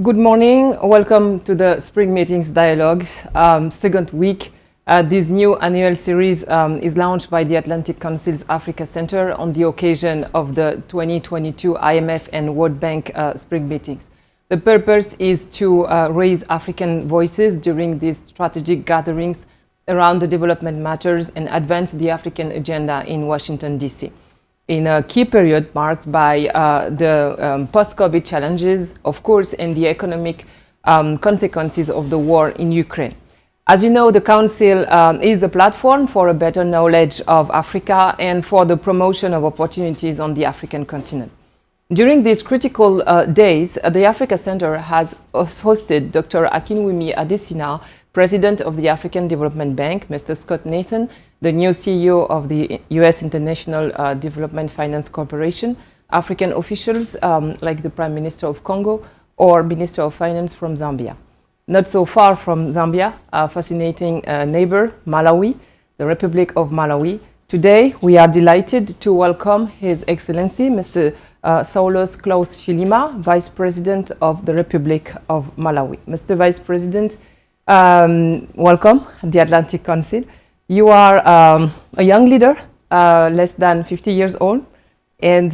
Good morning. Welcome to the Spring Meetings Dialogues second week. This new annual series is launched by the Atlantic Council's Africa Center on the occasion of the 2022 IMF and World Bank Spring Meetings. The purpose is to raise African voices during these strategic gatherings around the development matters and advance the African agenda in Washington, D.C. in a key period marked by the post-COVID challenges, of course, and the economic consequences of the war in Ukraine. As you know, the Council is a platform for a better knowledge of Africa and for the promotion of opportunities on the African continent. During these critical days, the Africa Center has hosted Dr. Akinwumi Adesina, President of the African Development Bank, Mr. Scott Nathan, the new CEO of the U.S. International Development Finance Corporation, African officials like the Prime Minister of Congo or Minister of Finance from Zambia. Not so far from Zambia, a fascinating neighbor, Malawi, the Republic of Malawi. Today, we are delighted to welcome His Excellency, Mr. Saulos Klaus Chilima, Vice President of the Republic of Malawi. Mr. Vice President, welcome at the Atlantic Council. You are a young leader, less than 50 years old, and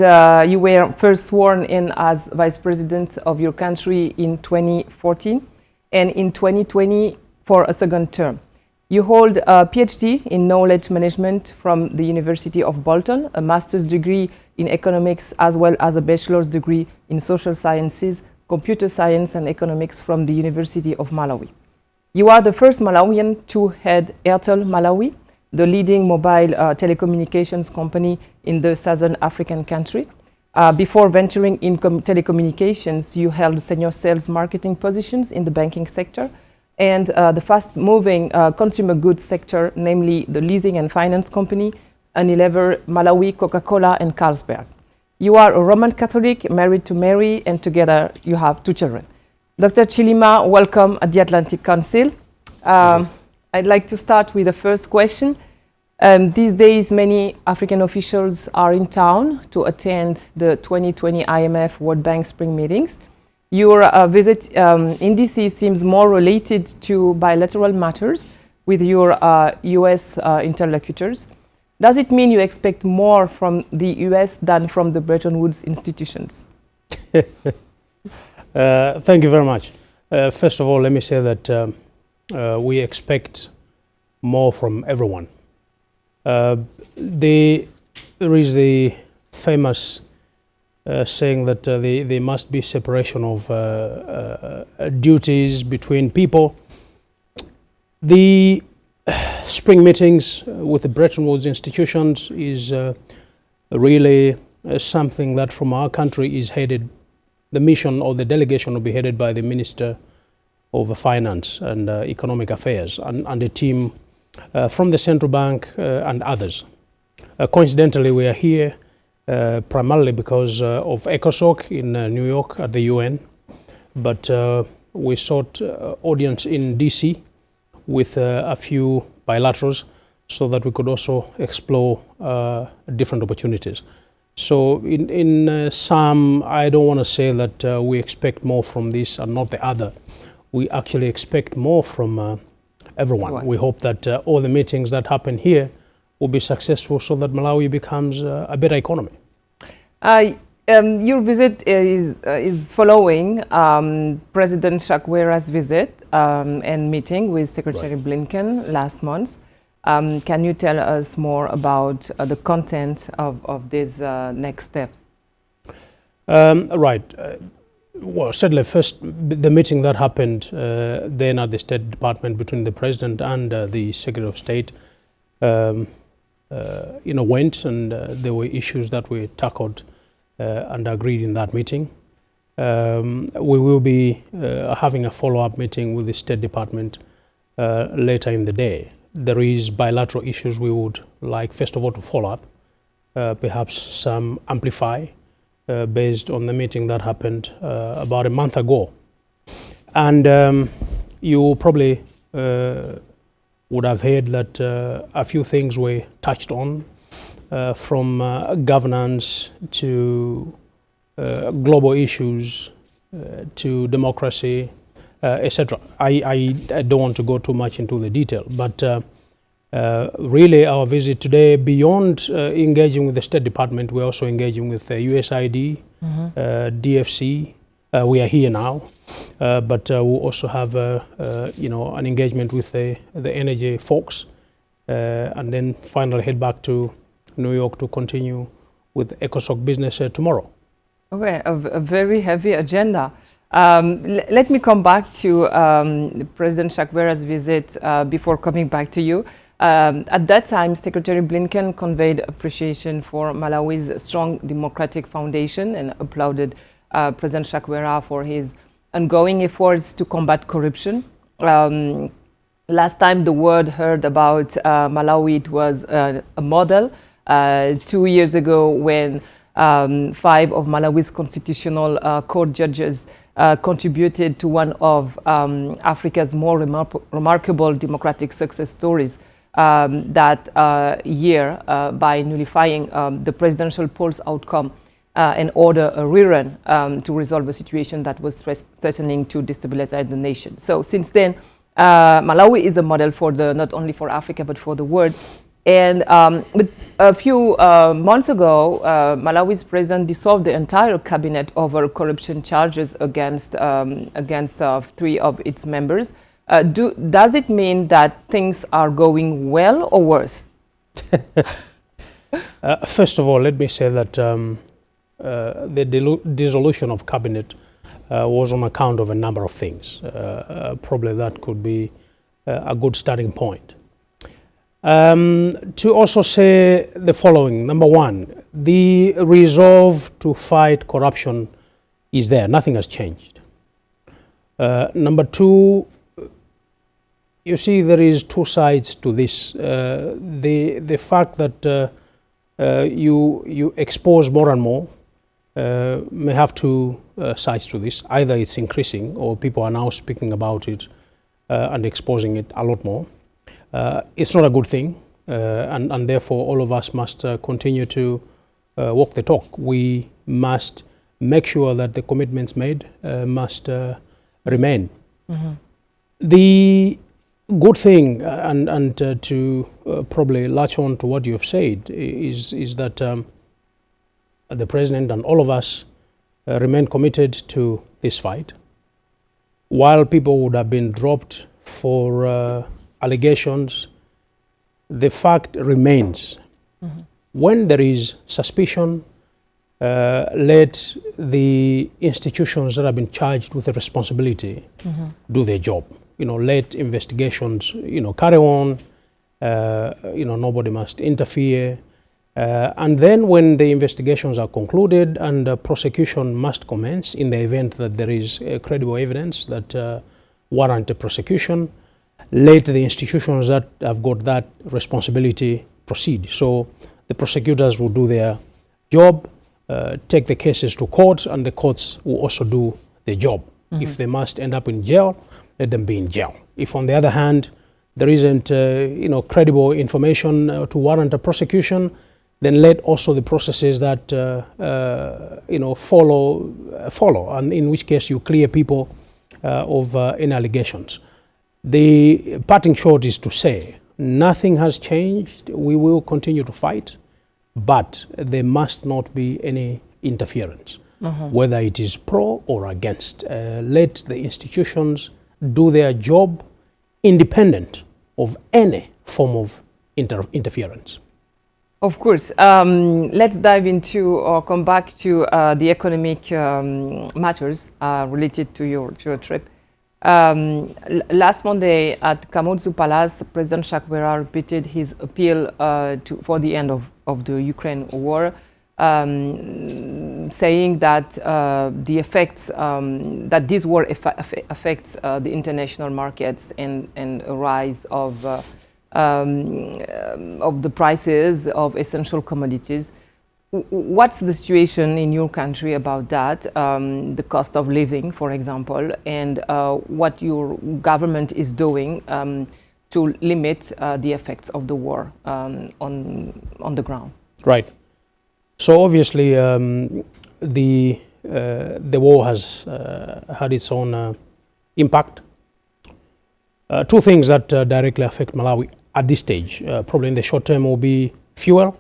you were first sworn in as Vice President of your country in 2014, and in 2020 for a second term. You hold a PhD in Knowledge Management from the University of Bolton, a master's degree in economics, as well as a bachelor's degree in social sciences, computer science, and economics from the University of Malawi. You are the first Malawian to head Airtel Malawi, the leading mobile telecommunications company in the southern African country. Before venturing in telecommunications, you held senior sales marketing positions in the banking sector and the fast-moving consumer goods sector, namely the leasing and finance company, Unilever, Malawi, Coca-Cola, and Carlsberg. You are a Roman Catholic, married to Mary, and together you have 2 children. Dr. Chilima, welcome at the Atlantic Council. I'd like to start with the first question. These days, many African officials are in town to attend the 2020 IMF World Bank Spring Meetings. Your visit in DC seems more related to bilateral matters with your US interlocutors. Does it mean you expect more from the US than from the Bretton Woods institutions? Thank you very much. First of all, let me say that we expect more from everyone. There is the famous saying that there must be separation of duties between people. The spring meetings with the Bretton Woods institutions is really something that from our country is headed. The mission or the delegation will be headed by the Minister of Finance and Economic Affairs and a team from the Central Bank and others. Coincidentally, we are here primarily because of ECOSOC in New York at the UN, but we sought audience in DC with a few bilaterals so that we could also explore different opportunities. So in sum, I don't want to say that we expect more from this and not the other. We actually expect more from everyone. Right. We hope that all the meetings that happen here will be successful so that Malawi becomes a better economy. Your visit is following President Chakwera's visit and meeting with Secretary Blinken last month. Can you tell us more about the content of these next steps? Well, certainly first, the meeting that happened then at the State Department between the President and the Secretary of State, went, and there were issues that we tackled and agreed in that meeting. We will be having a follow-up meeting with the State Department later in the day. There is bilateral issues we would like, first of all, to follow up, perhaps some amplify based on the meeting that happened about a month ago. And you probably would have heard that a few things were touched on, from governance to global issues to democracy, etc. I don't want to go too much into the detail, but really our visit today, beyond engaging with the State Department, we're also engaging with USAID, DFC. We are here now, but we'll also have an engagement with the energy folks, and then finally head back to New York to continue with ECOSOC business tomorrow. Okay, a very heavy agenda. Let me come back to President Chakwera's visit before coming back to you. At that time, Secretary Blinken conveyed appreciation for Malawi's strong democratic foundation and applauded President Chakwera for his ongoing efforts to combat corruption. Last time the world heard about Malawi, it was a model. 2 years ago, when 5 of Malawi's constitutional court judges contributed to one of Africa's more remarkable democratic success stories that year by nullifying the presidential polls outcome and order a rerun to resolve a situation that was threatening to destabilize the nation. So since then, Malawi is a model for not only for Africa but for the world. And but a few months ago, Malawi's president dissolved the entire cabinet over corruption charges against 3 of its members. Does it mean that things are going well or worse? First of all, let me say that the dissolution of cabinet was on account of a number of things. Probably that could be a good starting point. To also say the following: number one, the resolve to fight corruption is there. Nothing has changed. Number two, you see, there is 2 sides to this. The fact that you expose more and more may have 2 sides to this. Either it's increasing, or people are now speaking about it and exposing it a lot more. It's not a good thing, and therefore all of us must continue to walk the talk. We must make sure that the commitments made must remain. The good thing, and to probably latch on to what you've said, is that the President and all of us remain committed to this fight. While people would have been dropped for allegations, the fact remains. When there is suspicion, let the institutions that have been charged with the responsibility do their job. Let investigations, carry on. Nobody must interfere. And then when the investigations are concluded and prosecution must commence in the event that there is credible evidence that warrant a prosecution, let the institutions that have got that responsibility proceed. So the prosecutors will do their job, take the cases to court, and the courts will also do their job. If they must end up in jail, let them be in jail. If, on the other hand, there isn't credible information to warrant a prosecution, then let also the processes that follow, and in which case you clear people of any allegations. The parting shot is to say nothing has changed. We will continue to fight, but there must not be any interference, whether it is pro or against. Let the institutions do their job independent of any form of interference. Of course. Let's dive into or come back to the economic matters related to your trip. Last Monday at Kamodzu Palace, President Chakwera repeated his appeal for the end of the Ukraine war, saying that the effects that this war affects the international markets and a rise of the prices of essential commodities. What's the situation in your country about that, the cost of living, for example, and what your government is doing to limit the effects of the war on the ground? Right. So obviously the the war has had its own impact. Two things that directly affect Malawi at this stage, probably in the short term, will be fuel,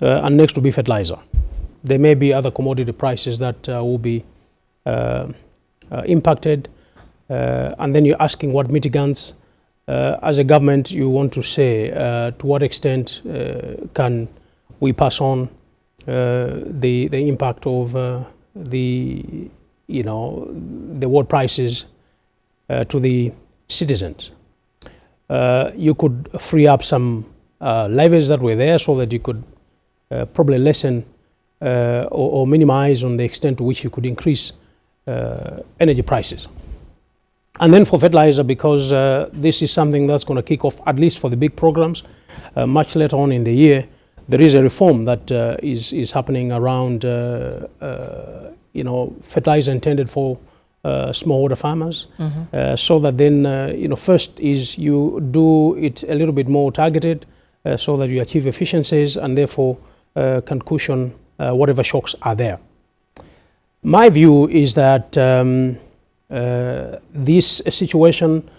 and next will be fertilizer. There may be other commodity prices that will be impacted, and then you're asking what mitigants. As a government, you want to say to what extent can we pass on the impact of the world prices to the citizens. You could free up some levies that were there so that you could probably lessen or minimize on the extent to which you could increase energy prices. And then for fertilizer, because this is something that's going to kick off, at least for the big programs, much later on in the year, there is a reform that is happening around fertilizer intended for smallholder farmers, so that then first is you do it a little bit more targeted, so that you achieve efficiencies and therefore can cushion whatever shocks are there. My view is that this situation,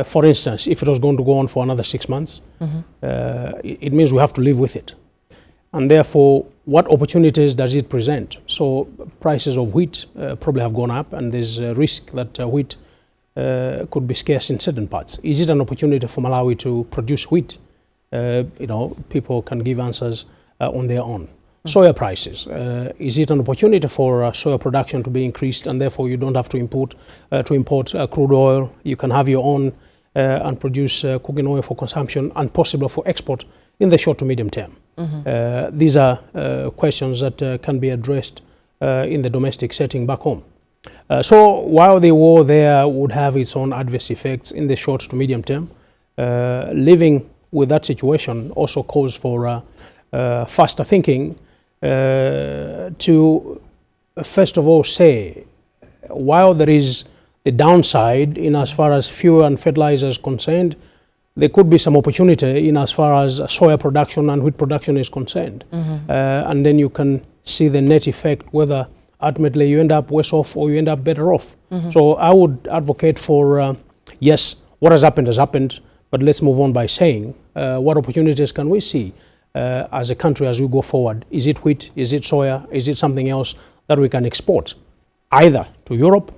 for instance, if it was going to go on for another 6 months, it means we have to live with it. And therefore, what opportunities does it present? So prices of wheat probably have gone up, and there's a risk that wheat could be scarce in certain parts. Is it an opportunity for Malawi to produce wheat? People can give answers on their own. Soya prices, is it an opportunity for soya production to be increased, and therefore you don't have to import crude oil? You can have your own and produce cooking oil for consumption and possible for export in the short to medium term. These are questions that can be addressed in the domestic setting back home. So while the war there would have its own adverse effects in the short to medium term, living with that situation also calls for faster thinking to first of all say, while there is the downside in as far as fuel and fertilizer is concerned, there could be some opportunity in as far as soya production and wheat production is concerned. And then you can see the net effect, whether ultimately you end up worse off or you end up better off. So I would advocate for, yes, what has happened, but let's move on by saying, what opportunities can we see as a country as we go forward? Is it wheat? Is it soya? Is it something else that we can export either to Europe,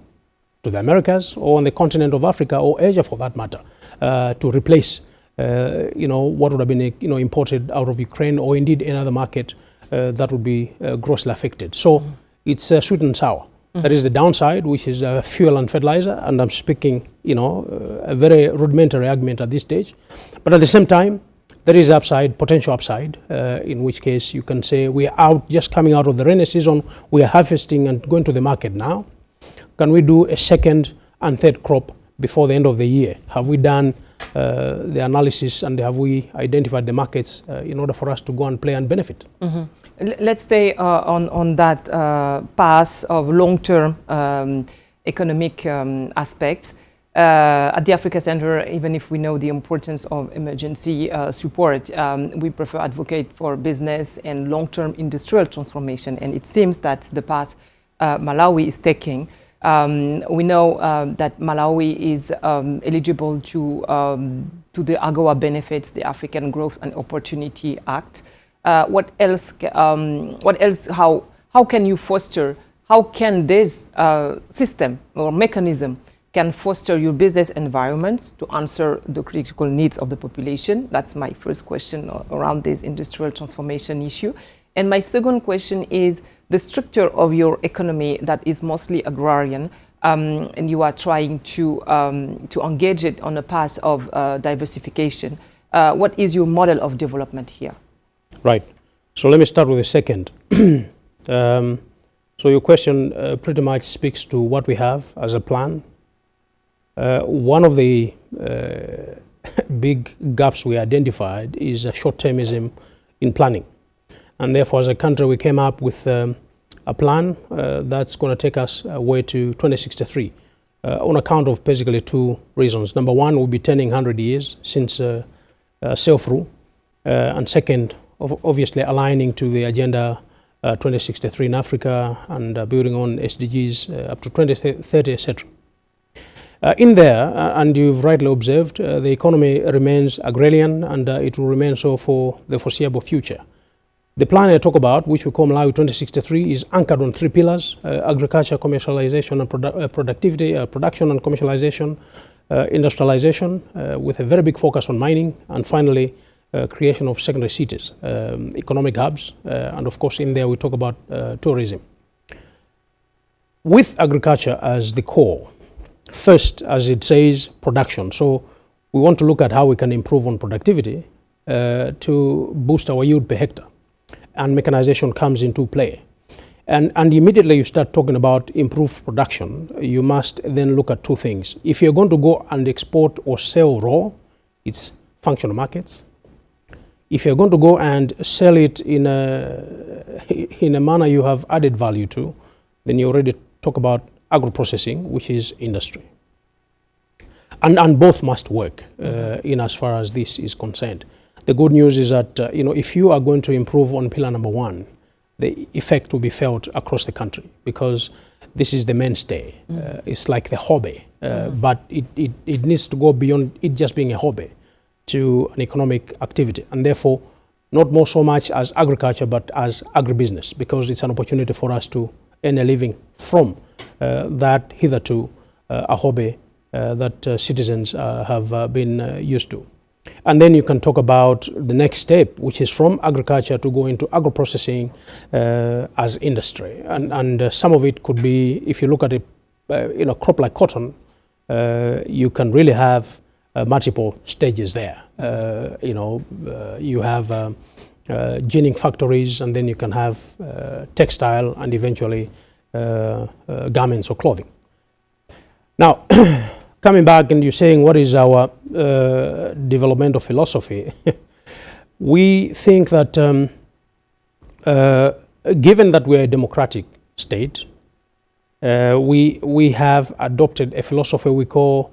to the Americas, or on the continent of Africa or Asia for that matter, to replace what would have been imported out of Ukraine or indeed another market that would be grossly affected. So it's sweet and sour. That is the downside, which is fuel and fertilizer, and I'm speaking a very rudimentary argument at this stage. But at the same time, there is upside, potential upside, in which case you can say we are just coming out of the rainy season, we are harvesting and going to the market now. Can we do a second and third crop before the end of the year? Have we done the analysis, and have we identified the markets in order for us to go and play and benefit? Let's stay on that path of long-term economic aspects. At the Africa Center, even if we know the importance of emergency support, we prefer advocate for business and long-term industrial transformation. And it seems that the path Malawi is taking. We know that Malawi is eligible to the AGOA benefits, the African Growth and Opportunity Act. What else? How can you foster? How can this system or mechanism can foster your business environment to answer the critical needs of the population? That's my first question around this industrial transformation issue. And my second question is the structure of your economy that is mostly agrarian, and you are trying to engage it on a path of diversification. What is your model of development here? Right. So let me start with the second. So your question pretty much speaks to what we have as a plan. One of the big gaps we identified is short-termism in planning. And therefore, as a country, we came up with a plan that's going to take us way to 2063 on account of basically two reasons. Number one, we'll be turning 100 years since self-rule. And second, obviously aligning to the Agenda 2063 in Africa, and building on SDGs up to 2030, etc. In there, and you've rightly observed, the economy remains agrarian, and it will remain so for the foreseeable future. The plan I talk about, which we call Malawi 2063, is anchored on three pillars: agriculture, commercialization, and productivity, production and commercialization, industrialization, with a very big focus on mining, and finally, creation of secondary cities, economic hubs, and of course in there we talk about tourism. With agriculture as the core, first, as it says, production. So we want to look at how we can improve on productivity to boost our yield per hectare, and mechanization comes into play. And immediately you start talking about improved production, you must then look at two things. If you're going to go and export or sell raw, it's functional markets. If you're going to go and sell it in a manner you have added value to, then you already talk about agro-processing, which is industry. And both must work in as far as this is concerned. The good news is that if you are going to improve on pillar number one, the effect will be felt across the country, because this is the mainstay. It's like the hobby, but it needs to go beyond it just being a hobby to an economic activity, and therefore not more so much as agriculture but as agribusiness, because it's an opportunity for us to earn a living from that hitherto a hobby that citizens have been used to. And then you can talk about the next step, which is from agriculture to go into agro-processing as industry. And some of it could be, if you look at a crop like cotton, you can really have multiple stages there. You have ginning factories, and then you can have textile, and eventually garments or clothing. Now, coming back and you're saying what is our developmental philosophy, we think that given that we're a democratic state, we have adopted a philosophy we call,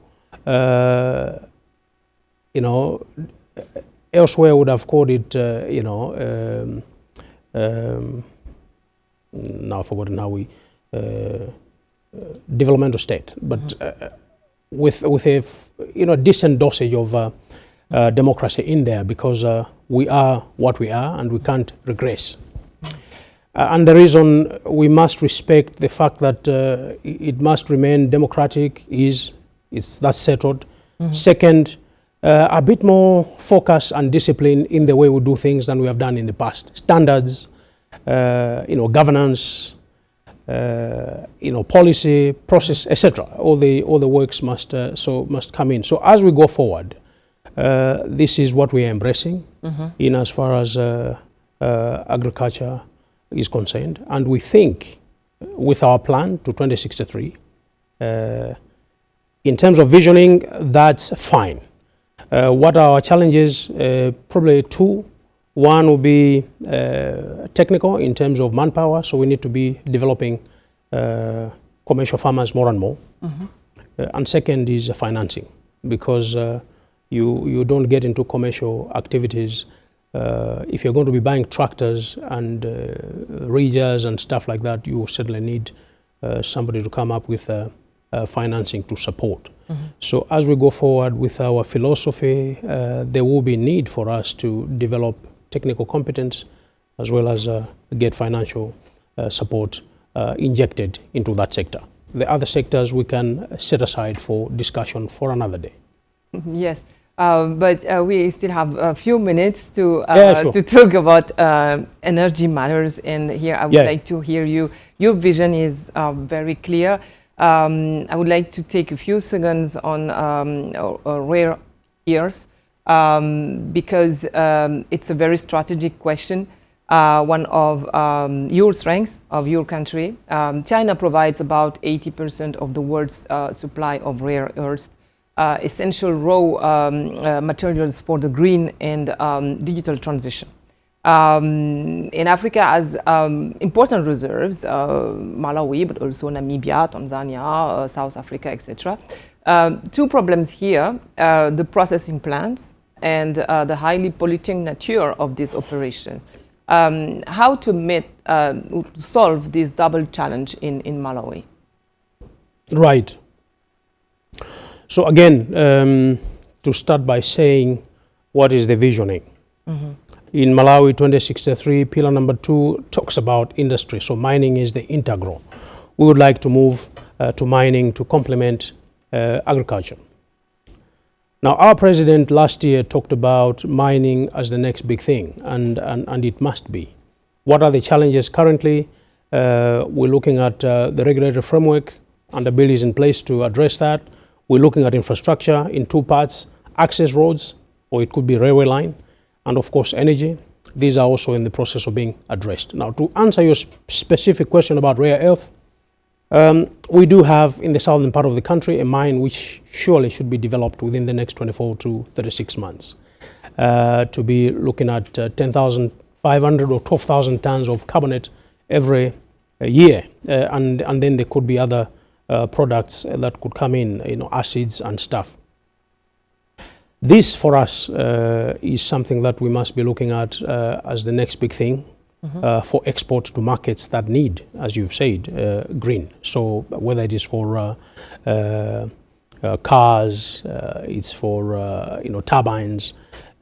elsewhere would have called it, now I've forgotten how we, developmental state, but with a decent dosage of democracy in there, because we are what we are and we can't regress. And the reason we must respect the fact that it must remain democratic that's settled. Second, a bit more focus and discipline in the way we do things than we have done in the past. Standards, governance, policy, process, etc. All the works must come in. So as we go forward, this is what we are embracing in as far as agriculture is concerned, and we think with our plan to 2063, in terms of visioning, that's fine. What are our challenges? Probably two. One will be technical in terms of manpower, so we need to be developing commercial farmers more and more. And second is financing, because you don't get into commercial activities if you're going to be buying tractors and reagers and stuff like that. You certainly need somebody to come up with financing to support. So as we go forward with our philosophy, there will be need for us to develop technical competence as well as get financial support injected into that sector. The other sectors we can set aside for discussion for another day. Yes, but we still have a few minutes to Sure. to talk about energy matters, and here I would like to hear you. Your vision is very clear. I would like to take a few seconds on rare earths, because it's a very strategic question, one of your strengths of your country. China provides about 80% of the world's supply of rare earths, essential raw materials for the green and digital transition. In Africa has important reserves, Malawi, but also Namibia, Tanzania, South Africa, etc. Two problems here, the processing plants and the highly polluting nature of this operation. how to solve this double challenge in Malawi. Right. So again, to start by saying, what is the visioning? In Malawi 2063, pillar number 2 talks about industry. So mining is the integral. We would like to move to mining to complement agriculture. Now, our president last year talked about mining as the next big thing, and it must be. What are the challenges currently? We're looking at the regulatory framework, and the bill is in place to address that. We're looking at infrastructure in 2 parts, access roads, or it could be railway line, and of course energy. These are also in the process of being addressed. Now, to answer your specific question about rare earth, we do have in the southern part of the country a mine which surely should be developed within the next 24 to 36 months to be looking at 10,500 or 12,000 tons of carbonate every year, and then there could be other products that could come in, acids and stuff. This for us is something that we must be looking at as the next big thing. For export to markets that need, as you've said, green. So whether it is for cars, it's for turbines.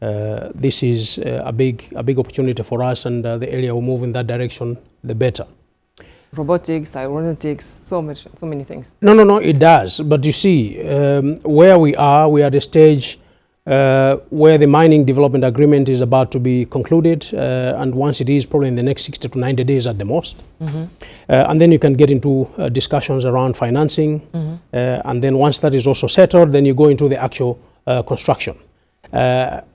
This is a big opportunity for us, and the earlier we move in that direction, the better. Robotics, aeronautics, so many things. No, it does. But you see, where we are at a stage where the mining development agreement is about to be concluded, and once it is, probably in the next 60 to 90 days at the most. And then you can get into discussions around financing, and then once that is also settled, then you go into the actual construction.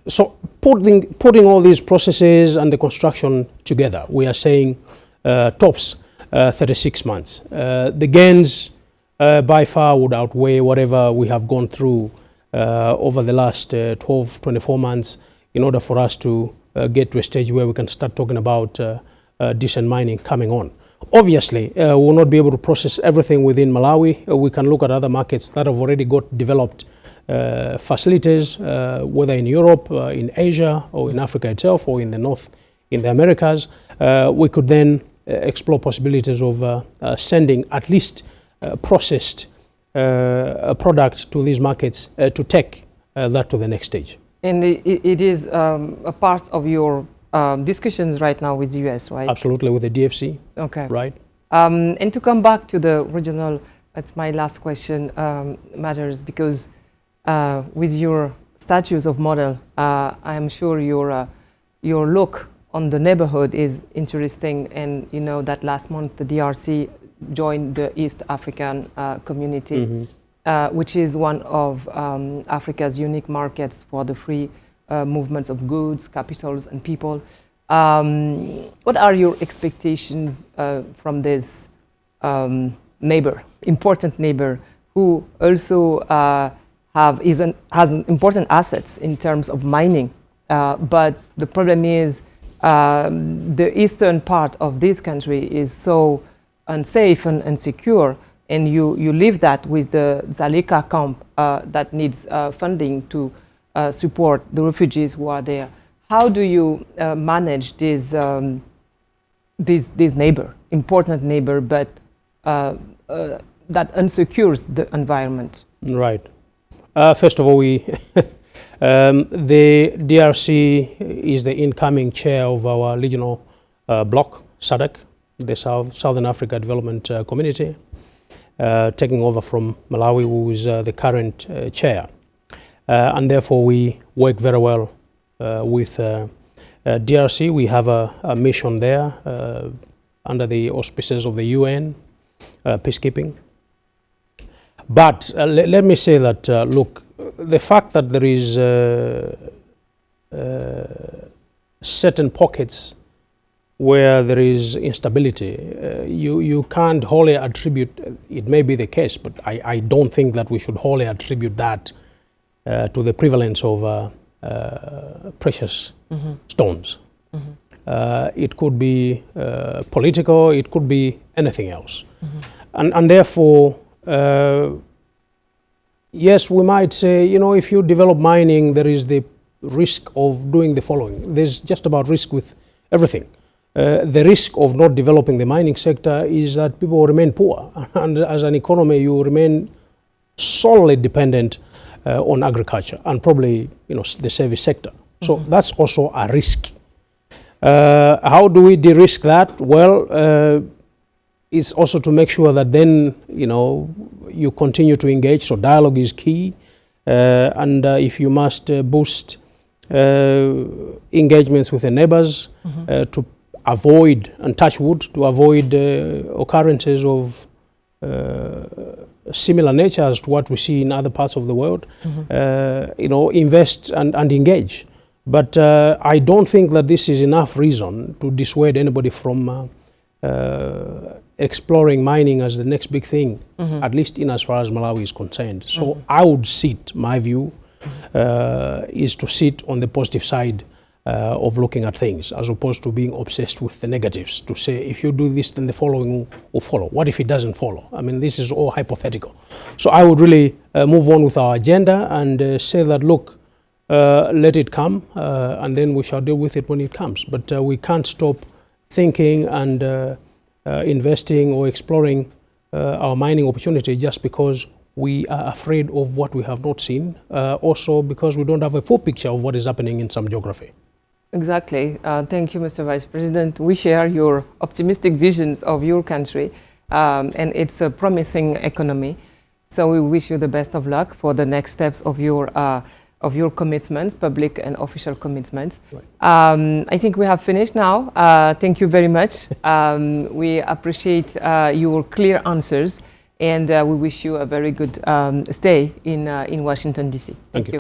So putting all these processes and the construction together, we are saying tops 36 months. The gains by far would outweigh whatever we have gone through over the last 12, 24 months in order for us to get to a stage where we can start talking about decent mining coming on. Obviously, we will not be able to process everything within Malawi. We can look at other markets that have already got developed facilities, whether in Europe, in Asia, or in Africa itself, or in the North, in the Americas. We could then explore possibilities of sending at least processed a product to these markets to take that to the next stage. And it is a part of your discussions right now with the US, right? Absolutely, with the DFC. Okay. Right. And to come back to the regional, that's my last question, matters because with your status of model, I am sure your look on the neighborhood is interesting, and you know that last month the DRC joined the East African community, which is one of Africa's unique markets for the free movements of goods, capitals, and people. What are your expectations from this important neighbor, who also has important assets in terms of mining? But the problem is the eastern part of this country is so unsafe and insecure, and you leave that with the Zaleka camp that needs funding to support the refugees who are there. How do you manage this neighbor, important neighbor, but that unsecures the environment? Right. First of all, the DRC is the incoming chair of our regional bloc, SADC, the Southern Africa Development Community, taking over from Malawi, who is the current chair. And therefore, we work very well with DRC. We have a mission there under the auspices of the UN, peacekeeping. But let me say that, look, the fact that there is certain pockets where there is instability, you can't wholly attribute, it may be the case, but I don't think that we should wholly attribute that to the prevalence of precious stones. It could be political, it could be anything else. And therefore, yes, we might say, if you develop mining, there is the risk of doing the following. There's just about risk with everything. the risk of not developing the mining sector is that people will remain poor. And as an economy, you remain solely dependent on agriculture and probably the service sector. So that's also a risk. How do we de-risk that? Well, it's also to make sure that then you continue to engage. So dialogue is key, and if you must boost engagements with the neighbors to avoid, and touch wood, to avoid occurrences of similar nature as to what we see in other parts of the world, invest and engage. But I don't think that this is enough reason to dissuade anybody from exploring mining as the next big thing, at least in as far as Malawi is concerned. So I would sit, my view is to sit on the positive side of looking at things, as opposed to being obsessed with the negatives, to say if you do this then the following will follow. What if it doesn't follow? I mean, this is all hypothetical. So I would really move on with our agenda and say that, look, let it come and then we shall deal with it when it comes. But we can't stop thinking and investing or exploring our mining opportunity just because we are afraid of what we have not seen, also because we don't have a full picture of what is happening in some geography. Exactly. Thank you, Mr. Vice President. We share your optimistic visions of your country, and it's a promising economy. So we wish you the best of luck for the next steps of your commitments, public and official commitments. Right. I think we have finished now. Thank you very much. We appreciate your clear answers, and we wish you a very good stay in Washington, D.C. Thank you.